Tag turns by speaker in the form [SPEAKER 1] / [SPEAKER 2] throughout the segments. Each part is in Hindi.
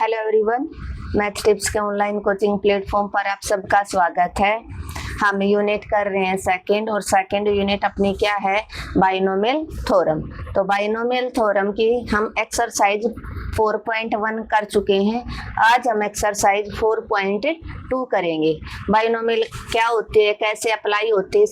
[SPEAKER 1] हेलो एवरीवन, मैथ टिप्स के ऑनलाइन कोचिंग प्लेटफॉर्म पर आप सबका स्वागत है। हम यूनिट कर रहे हैं सेकंड, और सेकंड यूनिट अपनी क्या है, बाइनोमियल थ्योरम। तो बाइनोमियल थ्योरम की हम एक्सरसाइज 4.1 कर चुके हैं। आज हम एक्सरसाइज 4.2 करेंगे। बाइनोमियल क्या होती है, कैसे अप्लाई होती है,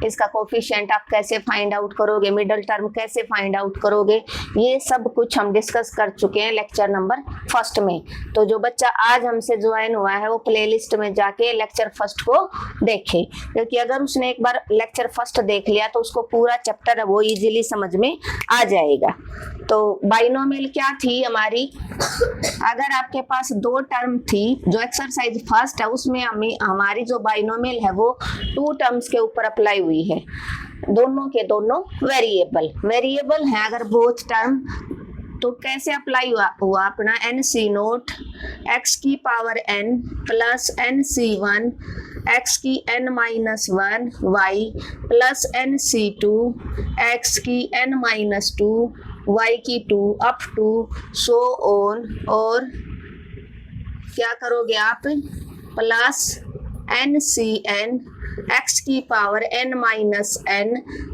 [SPEAKER 1] इसका कोफिशिएंट आप कैसे फाइंड आउट करोगे, मिडल टर्म कैसे फाइंड आउट करोगे, ये सब कुछ हम डिस्कस कर चुके हैं लेक्चर नंबर फर्स्ट में। तो जो बच्चा आज हमसे ज्वाइन हुआ है वो प्लेलिस्ट में जाके लेक्चर फर्स्ट को देखे, क्योंकि अगर उसने एक बार लेक्चर फर्स्ट देख लिया तो उसको पूरा चैप्टर है वो इजीली समझ में आ जाएगा। तो बाइनोमियल क्या थी हमारी, अगर आपके पास दो टर्म थी, जो एक्सरसाइज फर्स्ट है उसमें हमारी जो बाइनोमियल है वो 2 टर्म्स के ऊपर अप्लाई हुई है। दोनों के दोनों वेरिएबल हैं अगर बोथ टर्म, तो कैसे अप्लाई हुआ अपना एन सी नोट एक्स की power n plus N C one X की n minus one Y plus N C two X की n माइनस टू वाई की 2 अप टू सो ऑन। और क्या करोगे आप, plus N C N X की पावर n माइनस n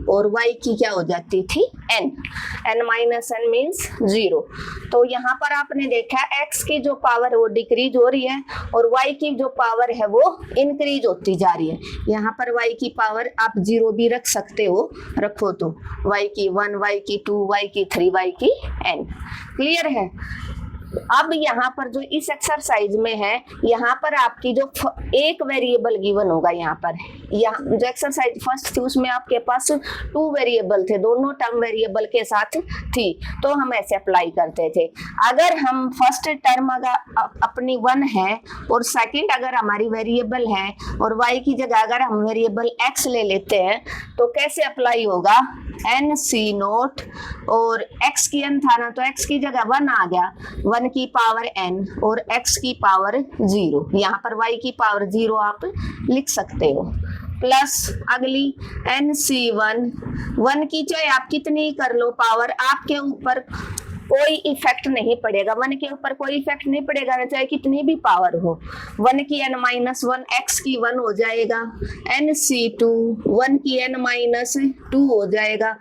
[SPEAKER 1] और y की क्या हो जाती थी n माइनस n मीन्स 0। तो यहाँ पर आपने देखा x की जो पावर है वो डिक्रीज हो रही है और y की जो पावर है वो इंक्रीज होती जा रही है। यहाँ पर y की पावर आप 0 भी रख सकते हो, रखो तो y की 1, y की 2, y की 3, y की n। क्लियर है। अब यहाँ पर जो इस एक्सरसाइज में है, यहाँ पर आपकी जो एक वेरिएबल गिवन होगा, यहाँ जो एक्सरसाइज फर्स्ट थी उसमें आपके पास 2 वेरिएबल थे, दोनों टर्म वेरिएबल के साथ थी, तो हम ऐसे अप्लाई करते थे। अगर हम फर्स्ट टर्म अगर अपनी 1 है और सेकंड अगर हमारी वेरिएबल है और y की जगह अगर हम वेरिएबल x ले लेते हैं तो कैसे अप्लाई होगा, एन सी नोट और x की n था ना, तो x की जगह 1 आ गया, 1 की पावर n और x की पावर 0, यहाँ पर y की पावर 0 आप लिख सकते हो, प्लस अगली एन सी वन की चाहे आप कितनी कर लो पावर, आपके ऊपर कोई इफेक्ट नहीं पड़ेगा, 1 के ऊपर कोई इफेक्ट नहीं पड़ेगा ना, चाहे कितनी भी पावर हो। 1 की n माइनस 1 x की 1 हो जाएगा, एन सी टू 1 की n माइनस 2 हो जाएगा,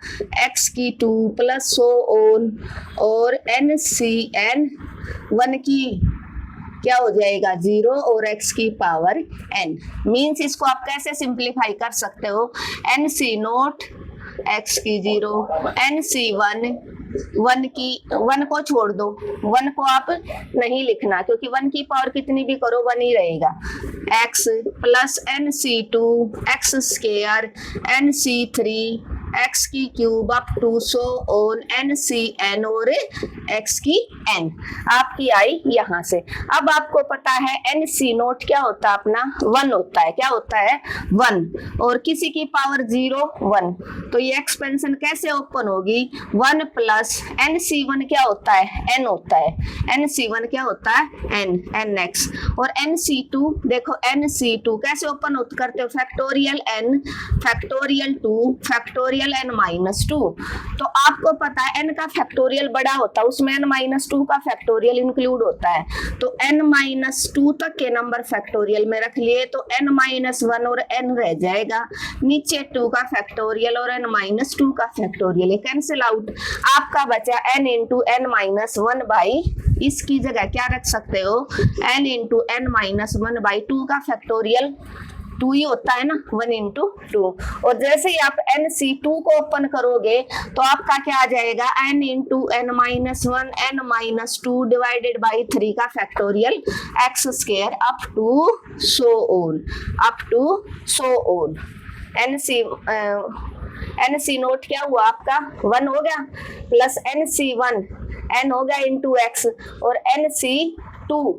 [SPEAKER 1] x की 2 प्लस सो ऑन, और एन सी एन 1 की क्या हो जाएगा 0 और x की पावर n। मीन्स इसको आप कैसे सिंप्लीफाई कर सकते हो, एन सी नोट x की 0, एन सी 1 को छोड़ दो, 1 को आप नहीं लिखना क्योंकि 1 की पावर कितनी भी करो 1 ही रहेगा, x plus N C two X square N C 3 x की cube up to so on N C N और x की n आपकी आई यहाँ से। अब आपको पता है एन सी नोट क्या होता है अपना 1 होता है, क्या होता है 1, और किसी की पावर 0 1, तो ये एक्सपेंशन कैसे ओपन होगी, 1 प्लस एन सी 1 क्या होता है n होता है, एन सी 1 क्या होता है n x, और एन सी 2 देखो एन सी 2 कैसे ओपन करते हो, factorial n factorial 2 factorial n minus 2। तो आपको पता है n का फैक्टोरियल बड़ा होता है, उसमें n माइनस 2 का फैक्टोरियल इंक्लूड होता है, तो n माइनस 2 तक के नंबर फैक्टोरियल में रख लिए तो n माइनस 1 और n रह जाएगा, नीचे 2 का फैक्टोरियल और n माइनस 2 का फैक्टोरियल कैंसिल आउट, आपका बचा n into n minus 1 by, इसकी जगह क्या रख सकते हो n into n minus 1 by 2 का फैक्टोरियल 2 ही होता है ना, 1 इंटू 2, और जैसे ही आप एन सी 2 को ओपन करोगे तो आपका क्या आ जाएगा n into n minus 1 n minus 2 divided by 3 का factorial x square up to so on. N C naught क्या हुआ आपका 1 हो गया, प्लस एन सी 1 n हो गया इंटू x, और एन सी 2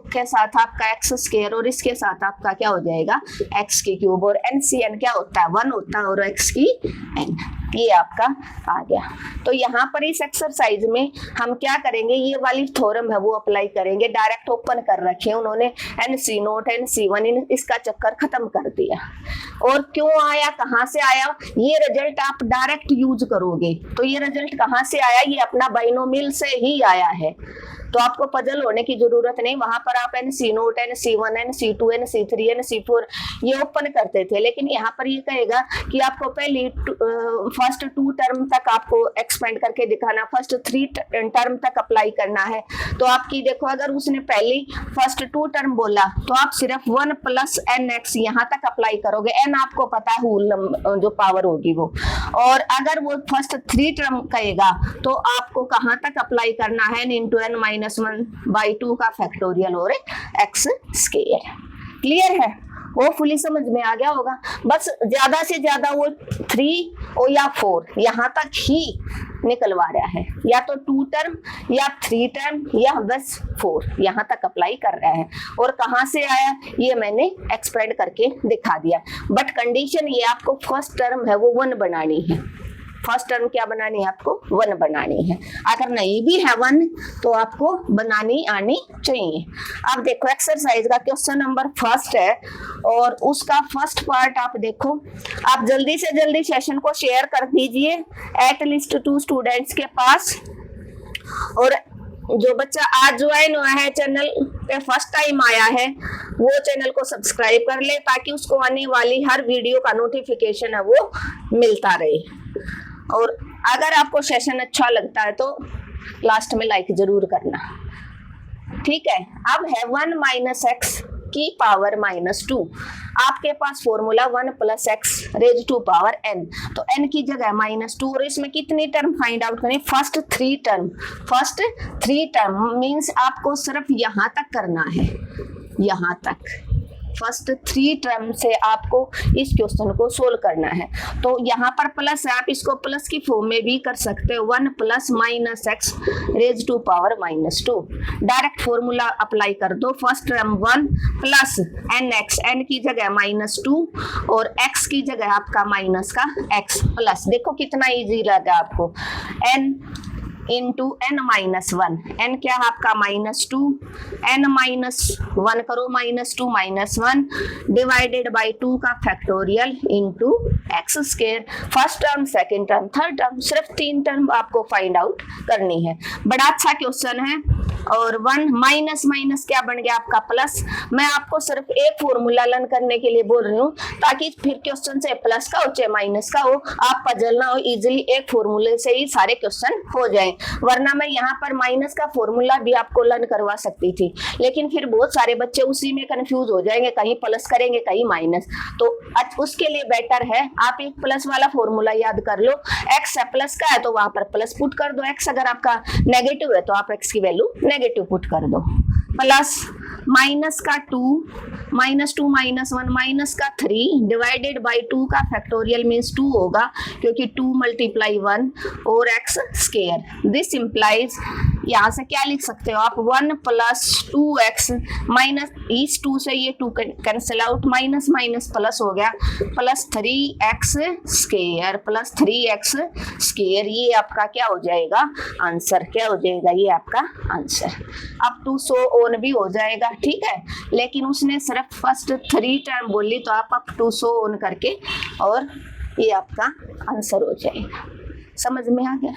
[SPEAKER 1] के साथ आपका x स्क्वायर और इसके साथ आपका क्या हो जाएगा x की क्यूब, और एन सी एन क्या होता है 1 होता है और x की n, ये आपका आ गया। तो यहाँ पर इस एक्सरसाइज में हम क्या करेंगे, ये वाली थ्योरम है वो अप्लाई करेंगे, डायरेक्ट ओपन कर रखे उन्होंने N C naught N C 1, इसका चक्कर खत्म कर दिया। और क्यों आया, कहाँ से आया, ये रिजल्ट आप डायरेक्ट यूज करोगे तो ये रिजल्ट कहाँ से आया, ये अपना बाइनोमियल से ही आया है। तो आपको पजल होने की जरूरत नहीं, वहां पर आप NC0, NC1, NC2, NC3, NC4 ये ओपन करते थे, लेकिन यहाँ पर ये कहेगा कि आपको पहली फर्स्ट 2 टर्म तक आपको एक्सपेंड करके दिखाना, फर्स्ट 3 टर्म तक अप्लाई करना है। तो आपकी देखो, अगर उसने पहली फर्स्ट 2 टर्म बोला तो आप सिर्फ 1 + nx यहाँ तक अप्लाई करोगे, n आपको पता है होल जो पावर होगी वो। और अगर वो फर्स्ट 3 टर्म कहेगा तो आपको कहां तक अप्लाई करना है, n × n-1/2 का फैक्टोरियल और x स्क्वायर। क्लियर है? वो फुली समझ में आ गया होगा। बस ज्यादा से ज्यादा वो 3 और या 4 यहाँ तक ही निकलवा रहा है, या तो 2 टर्म या 3 टर्म या बस 4 यहाँ तक अप्लाई कर रहा है। और कहाँ से आया ये मैंने एक्सपेंड करके दिखा दिया। बट कंडीशन ये आपको फर्स्ट टर्म है वो 1 बनानी है। फर्स्ट टर्म क्या बनानी है आपको? 1 बनानी है। अगर नहीं भी है 1 तो आपको बनानी आनी चाहिए। अब देखो एक्सरसाइज का क्वेश्चन नंबर 1 है और उसका फर्स्ट पार्ट आप देखो। आप जल्दी से जल्दी सेशन को शेयर कर दीजिए एटलीस्ट 2 स्टूडेंट्स के पास। और जो बच्चा आज ज्वाइन हुआ है चैनल पे फर्स्ट टाइम आया है वो चैनल को सब्सक्राइब कर ले ताकि उसको आने वाली हर वीडियो का नोटिफिकेशन है वो मिलता रहे। और अगर आपको सेशन अच्छा लगता है तो लास्ट में लाइक जरूर करना, ठीक है। अब है 1 - x की पावर -2। आपके पास formula 1 + x raise to power n, तो n की जगह -2। और इसमें कितनी टर्म फाइंड आउट करें? First 3 term. First 3 term means आपको सिर्फ यहाँ तक करना है, यहाँ तक। फर्स्ट 3 टर्म से आपको इस क्वेश्चन को सोल्व करना है। तो यहाँ पर प्लस है, आप इसको प्लस की फॉर्म में भी कर सकते हो, 1 + -x raise to power -2। Direct formula apply कर दो। फर्स्ट टर्म 1 + nx, n की जगह -2 और x की जगह आपका माइनस का x प्लस। देखो कितना इजी लगा आपको। n × n-1, n क्या है आपका -2, n-1 करो, -2 -1 डिवाइडेड बाई 2 का factorial into x square. First term, second term, third term, सिर्फ 3 टर्म आपको फाइंड आउट करनी है। बड़ा अच्छा क्वेश्चन है। और 1 माइनस क्या बन गया आपका प्लस। मैं आपको सिर्फ एक फॉर्मूला लर्न करने के लिए बोल रही हूँ ताकि फिर क्वेश्चन से प्लस का हो चाहे माइनस का हो आप पजल ना हो, इजिली एक फॉर्मूले से ही सारे क्वेश्चन हो जाए। वरना मैं यहाँ पर माइनस का फॉर्मूला भी आपको लर्न करवा सकती थी, लेकिन फिर बहुत सारे बच्चे उसी में कंफ्यूज हो जाएंगे, कहीं प्लस करेंगे कहीं माइनस। तो उसके लिए बेटर है आप एक प्लस वाला फॉर्मूला याद कर लो। एक्स प्लस का है तो वहां पर प्लस पुट कर दो, एक्स अगर आपका नेगेटिव है तो आप एक्स की वैल्यू नेगेटिव पुट कर दो। प्लस माइनस का 2 -2 -1 माइनस का 3 डिवाइडेड बाई 2 का फैक्टोरियल मीन्स 2 होगा क्योंकि 2 × 1 और x स्क्वायर। दिस इंप्लाइज, यहाँ से क्या लिख सकते हो आप, 1 + 2x माइनस इस 2 से ये 2 cancel out, minus minus plus हो गया, plus 3x square plus 3x square. ये आपका क्या हो जाएगा आंसर, क्या हो जाएगा ये आपका आंसर। अब 200 ऑन भी हो जाएगा, ठीक है। लेकिन उसने सिर्फ फर्स्ट 3 टर्म बोली तो आप अब 200 ऑन करके और ये आपका आंसर हो जाएगा। समझ में आ गया?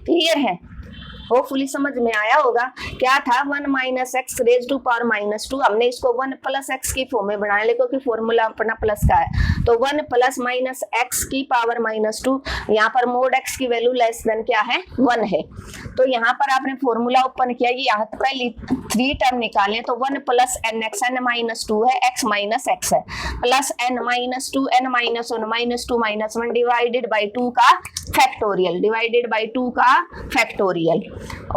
[SPEAKER 1] क्लियर है? होपफुली समझ में आया होगा। क्या था 1 - x रेज टू पावर -2, हमने इसको 1 + x की फॉर्म में बनाया लेकिन क्योंकि फॉर्मूला अपना प्लस का है तो 1 + -x की पावर -2। यहाँ पर मोड x की वैल्यू लेस देन क्या है 1 है। तो यहाँ पर आपने फॉर्मूला ओपन किया, ये यहाँ पहले 3 टर्म निकाले तो 1 + nx, n-2 है, x - x है, plus n-2 n-1 -2 -1 divided by 2 का फैक्टोरियल, डिवाइडेड बाई 2 का फैक्टोरियल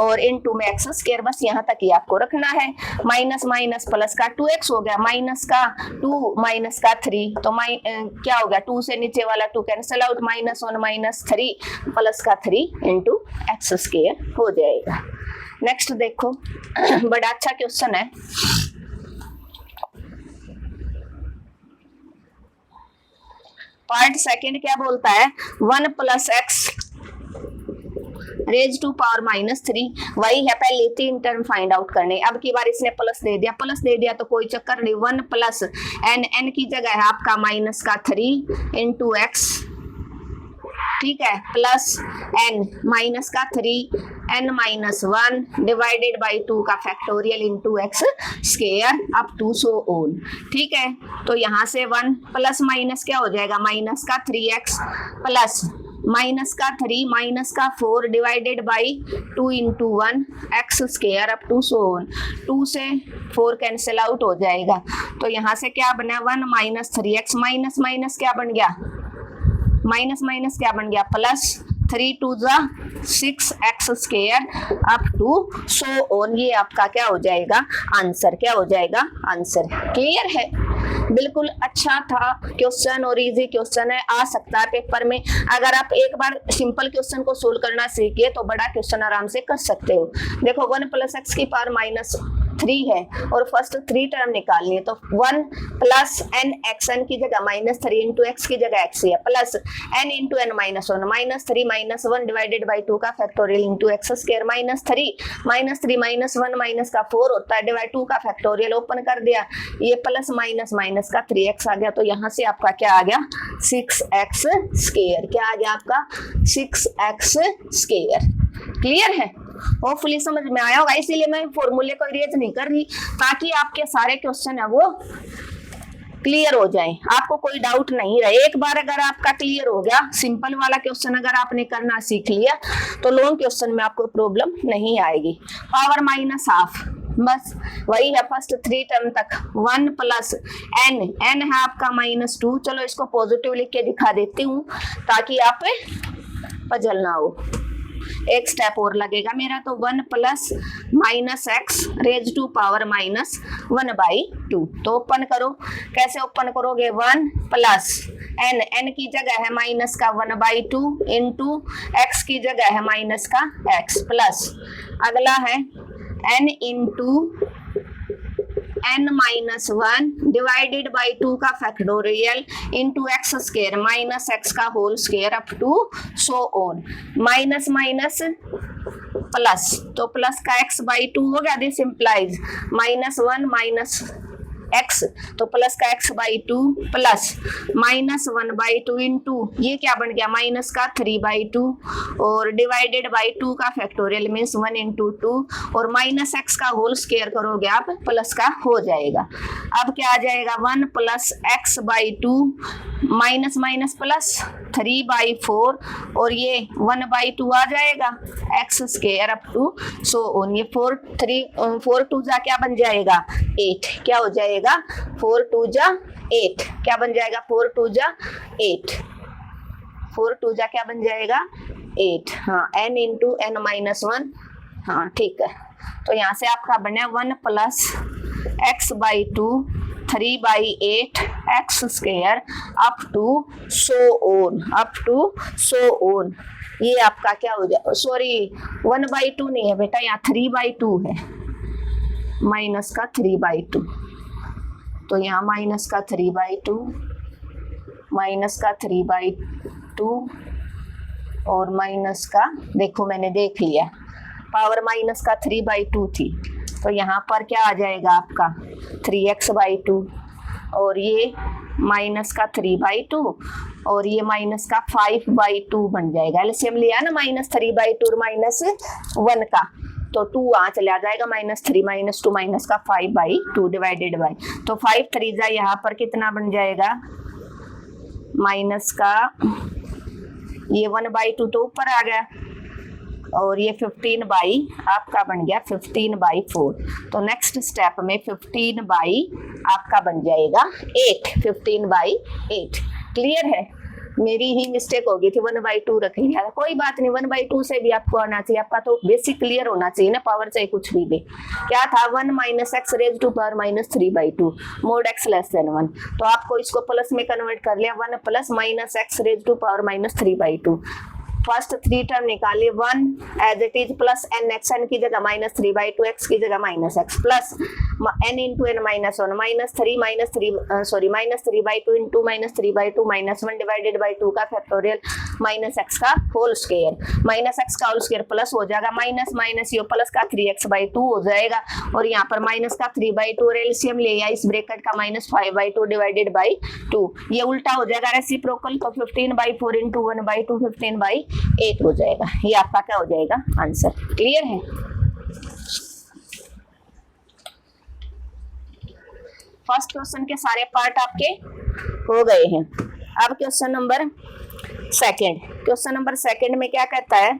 [SPEAKER 1] और इनटू में x स्क्वायर। बस यहाँ तक ही आपको रखना है। माइनस माइनस प्लस का 2x हो गया, माइनस का 2 माइनस का 3 तो क्या हो गया 2 से नीचे वाला 2 कैंसिल आउट, -1 -3 प्लस का 3 इंटू x स्क्वायर हो जाएगा। नेक्स्ट देखो बड़ा अच्छा क्वेश्चन है। पार्ट सेकंड क्या बोलता है, 1 + x रेज टू पावर -3, वही है पहले 3 टर्म फाइंड आउट करने। अब की बार इसने प्लस दे दिया तो कोई चक्कर नहीं। 1 + n, n की जगह है आपका माइनस का 3 इंटू x ठीक है, प्लस n माइनस का 3 n माइनस 1 डिवाइडेड बाई 2 का factorial into X square up to so on. ठीक है, तो यहाँ से 1 प्लस माइनस क्या हो जाएगा, माइनस का 3x प्लस माइनस का 3 माइनस का 4 divided by 2 into 1 X square up to so on. 2 से 4 कैंसिल आउट हो जाएगा, तो यहाँ से क्या बना 1 माइनस 3x माइनस माइनस क्या बन गया, माइनस माइनस क्या बन गया प्लस 3 2 जा 6x square up to so on. ये आपका क्या हो जाएगा आंसर, क्या हो जाएगा आंसर। क्लियर है, बिल्कुल अच्छा था क्वेश्चन और इजी क्वेश्चन है, आ सकता है पेपर में। अगर आप एक बार सिंपल क्वेश्चन को सोल्व करना सीखिए तो बड़ा क्वेश्चन आराम से कर सकते हो। देखो 1 प्लस एक्स की पावर माइनस 3 है और फर्स्ट 3 टर्म निकालनी है, तो 1 प्लस एन एक्स एन की जगह माइनस 3 इंटू एक्स की जगह एक्स है plus N into N minus 1 minus 3 minus 1 divided by 2 का factorial into x square minus 3 minus 1 minus का 4 होता है डिवाइड 2 का फैक्टोरियल ओपन कर दिया, ये प्लस माइनस माइनस का 3x आ गया, तो यहाँ से आपका क्या आ गया 6x स्क्वायर। क्या आ गया आपका 6x स्क्वायर। क्लियर है, होपफुली समझ में आया होगा, इसीलिए मैं फॉर्मूले को इरेज नहीं कर रही ताकि आपके सारे क्वेश्चन है वो क्लियर हो जाए, आपको कोई डाउट नहीं रहे। एक बार अगर आपका क्लियर हो गया, सिंपल वाला क्वेश्चन अगर आपने करना सीख लिया तो लॉन्ग क्वेश्चन में आपको प्रॉब्लम नहीं आएगी। पावर माइनस हाफ बस वही है फर्स्ट 3 टर्म तक 1 प्लस एन, एन है आपका माइनस 2। चलो इसको पॉजिटिव लिख के दिखा देती हूँ ताकि आप पजल ना हो। एक स्टेप और लगेगा मेरा, तो 1 plus minus X raise to power minus 1 by 2। तो ओपन करो, कैसे ओपन करोगे 1 प्लस एन, एन की जगह है माइनस का 1 बाई 2 इंटू एक्स की जगह है माइनस का एक्स प्लस अगला है n into n minus 1 divided by 2 का factorial into x square minus x का whole square up to so on. Minus minus plus, तो प्लस का x बाई 2 हो गया, this implies minus 1 minus x, तो प्लस का x by 2 plus minus 1 by 2 into ये क्या बन गया माइनस का 3 बाई 2 और डिवाइडेड बाई 2 का फैक्टोरियल मीन्स 1 इंटू 2 और माइनस एक्स का होल स्क्वायर करोगे आप प्लस का हो जाएगा। अब क्या आ जाएगा 1 plus X by 2 minus minus plus 3 by 4 और ये 1 बाई 2 आ जाएगा X square up to so on. ये 4 2 जा क्या बन जाएगा 8, क्या हो जाएगा 4 2 जा 8, क्या बन जाएगा 4 2 जा 8, 4 2 जा क्या बन जाएगा 8। हाँ n इंटू एन माइनस 1, हाँ ठीक है। तो यहाँ से आपका बना 1 plus X by 2 3 by 8 X square up to so on, up to so on. ये आपका क्या हो जाए, सॉरी 1 बाई 2 नहीं है बेटा, यहाँ 3 बाई 2 है, माइनस का 3 बाई 2, तो यहाँ माइनस का 3 बाई 2 माइनस का 3 बाई 2 और माइनस का, देखो मैंने देख लिया पावर माइनस का 3 बाई 2 थी, तो यहाँ पर क्या आ जाएगा आपका 3x बाई 2 और ये माइनस का 3 बाई 2 और ये माइनस का 5 बाई 2 बन जाएगा। एलसीएम लिया ना माइनस 3 बाई 2 और माइनस 1 का, तो 2 वहाँ चला जाएगा माइनस 3 माइनस 2 माइनस का 5 बाई 2 डिवाइडेड बाई, तो 5 3 जा यहाँ पर कितना बन जाएगा माइनस का ये 1 बाई 2 तो ऊपर आ गया और ये 15 बाई आपका बन गया 15 बाई 4। तो नेक्स्ट स्टेप में 15 बाई आपका बन जाएगा 8, 15 बाई 8। क्लियर है, मेरी ही मिस्टेक हो गई थी 1 बाई 2 रख लिया, कोई बात नहीं 1 बाई 2 से भी आपको आना चाहिए, आपका तो बेसिक क्लियर होना चाहिए ना, पावर चाहे कुछ भी दे। क्या था 1 minus X raise to power minus 3 by 2 mod X less than 1, तो आपको इसको प्लस में कन्वर्ट कर लिया 1 plus minus X raise to power minus 3 by 2। First 3 term निकालिए, 1 as it is plus N X, N की जगह -3/2 एक्स की जगह -x plus n into n -1 -3/2 into -3/2 -1 divided by 2 का फैक्टोरियल -x का होल स्क्वायर, -x का होल स्क्वायर प्लस हो जाएगा माइनस माइनस ये प्लस का 3x/2 हो जाएगा और यहाँ पर माइनस का 3/2 और एलसीएम ले आया इस ब्रैकेट का -5/2 डिवाइडेड बाई 2, ये उल्टा हो जाएगा रेसिप्रोकल, तो 15/4 इंटू 1/2 15/8 हो जाएगा। ये आपका क्या हो जाएगा आंसर। क्लियर है। फर्स्ट क्वेश्चन के सारे पार्ट आपके हो गए हैं। अब question number second, question number second में क्या कहता है,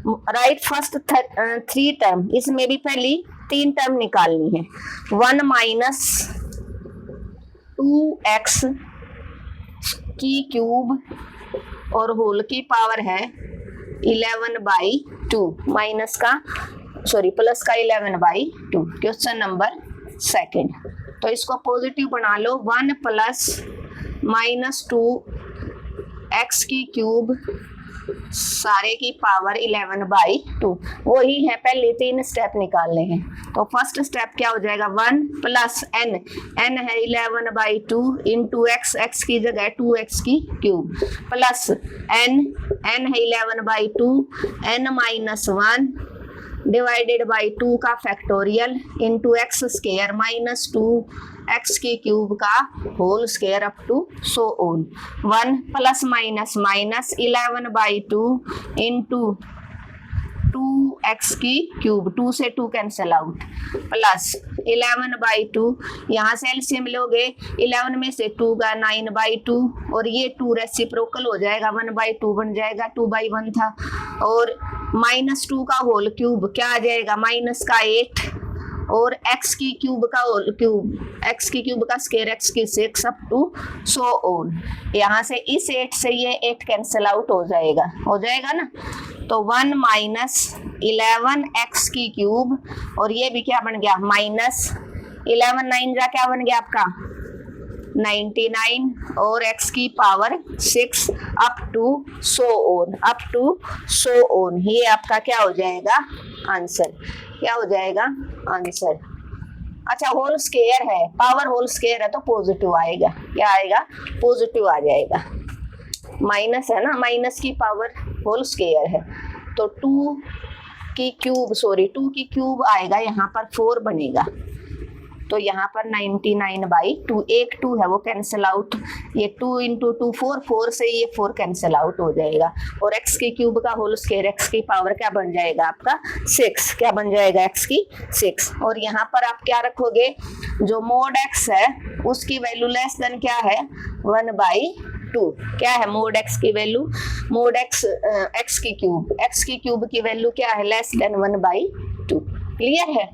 [SPEAKER 1] राइट फर्स्ट 3 टर्म, इसमें भी पहली 3 टर्म निकालनी है। 1 - 2x की क्यूब और होल की पावर है 11/2 माइनस का प्लस का 11/2। क्वेश्चन नंबर सेकंड, तो इसको पॉजिटिव बना लो। 1 + -2x की क्यूब सारे की पावर 11/2, वही है पहले 3 स्टेप निकालने हैं। तो फर्स्ट स्टेप क्या हो जाएगा, 1 + n, n है 11/2 इंटू x की जगह 2x की क्यूब प्लस n है 11/2 n-1 डिवाइडेड बाई 2 का factorial into x square -2x की क्यूब का whole square up to so on. 1 ± -11/2 into 2x की क्यूब, 2 से 2 कैंसिल आउट, प्लस 11/2, यहाँ से एलसीएम लोगे 11 में से 2 का 9/2 और ये 2 रेसिप्रोकल हो जाएगा 1/2 बन जाएगा, 2/1 था, और -2 का होल क्यूब क्या आ जाएगा -8 और x की क्यूब का होल क्यूब, x की क्यूब का स्क्वायर x की 6 अप टू सो ऑन। यहाँ से इस 8 से ये 8 कैंसिल आउट हो जाएगा ना। तो 1 - 11x की क्यूब और ये भी क्या बन गया -11 9 जा क्या बन गया आपका 99 और x की power 6 up to so on. ये आपका क्या हो जाएगा आंसर, क्या हो जाएगा आंसर। अच्छा होल स्क्वायर है, पावर होल स्क्वायर है तो पॉजिटिव आएगा, क्या आएगा पॉजिटिव आ जाएगा। माइनस है ना, माइनस की पावर होल स्क्वायर है तो 2 की क्यूब आएगा, यहाँ पर 4 बनेगा, तो यहाँ पर 99/2, एक 2 है वो कैंसिल आउट, ये 2 इंटू 2 4 से ये 4 कैंसिल आउट हो जाएगा और x की क्यूब का होल स्क्वायर x की पावर क्या बन जाएगा आपका 6, क्या बन जाएगा x की 6। और यहाँ पर आप क्या रखोगे, जो मोड x है उसकी वैल्यू लेस देन क्या है 1/2, क्या है मोड x की वैल्यू, मोड x x की क्यूब की वैल्यू क्या है लेस देन 1/2। क्लियर है।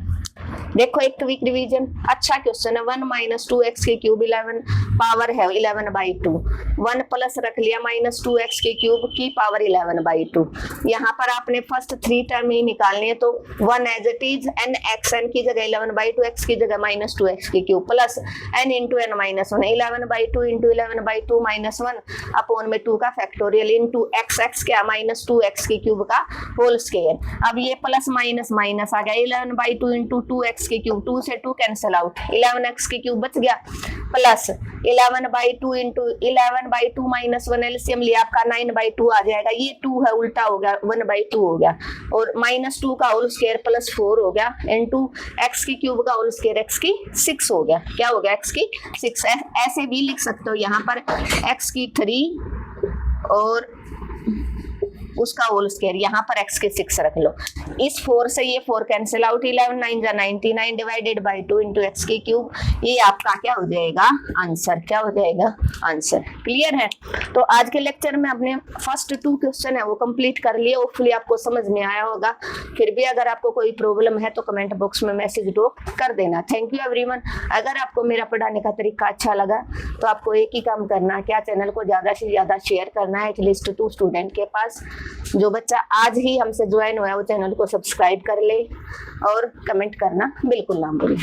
[SPEAKER 1] देखो एक क्विक रिवीजन, अच्छा क्वेश्चन है। 1 - 2x की क्यूब 11 पावर है 11/2, 1 प्लस रख लिया -2x की क्यूब की पावर 11/2। यहाँ पर आपने फर्स्ट 3 टर्म ही निकालनी है, तो 1 as it is n x, n की जगह 11/2 x की जगह -2x की cube plus n into n -1, 11/2 into 11/2 -1 upon में 2 का फैक्टोरियल इंटू x क्या -2x की क्यूब का होल स्क्वायर। अब ये प्लस माइनस माइनस आ गया, 11/2 इंटू 2x की क्यूब, 2 से 2 कैंसिल आउट, 11x की क्यूब बच गया, प्लस 11/2 इंटू 11/2 -1 एलसीएम लिया आपका 9/2 आ जाएगा, ये 2 है उल्टा हो गया 1/2 हो गया, और -2 का होल स्क्वायर प्लस 4 हो गया इंटू x की क्यूब का होल स्क्वायर x की 6 हो गया, क्या हो गया x की 6। ऐसे भी लिख सकते हो, यहाँ पर x की 3 और उसका होल स्क्वायर, यहाँ पर x के 6 रख लो। इस 4 से ये 4 कैंसिल आउट, 11 9 जा 99 डिवाइडेड बाई 2 इंटू एक्स की क्यूब, ये आपका क्या हो जाएगा आंसर, क्या हो जाएगा आंसर। क्लियर है। तो आज के लेक्चर में अपने फर्स्ट 2 क्वेश्चन है वो कंप्लीट कर लिए, होपफुली आपको समझ में आया होगा। फिर भी अगर आपको कोई प्रॉब्लम है तो कमेंट बॉक्स में मैसेज ड्रॉप कर देना। Thank you everyone. अगर आपको मेरा पढ़ाने का तरीका अच्छा लगा तो आपको एक ही काम करना है, क्या चैनल को ज्यादा से ज्यादा शेयर करना है एटलीस्ट 2 स्टूडेंट के पास। जो बच्चा आज ही हमसे ज्वाइन हुआ है वो चैनल को सब्सक्राइब कर ले और कमेंट करना बिल्कुल ना भूलें।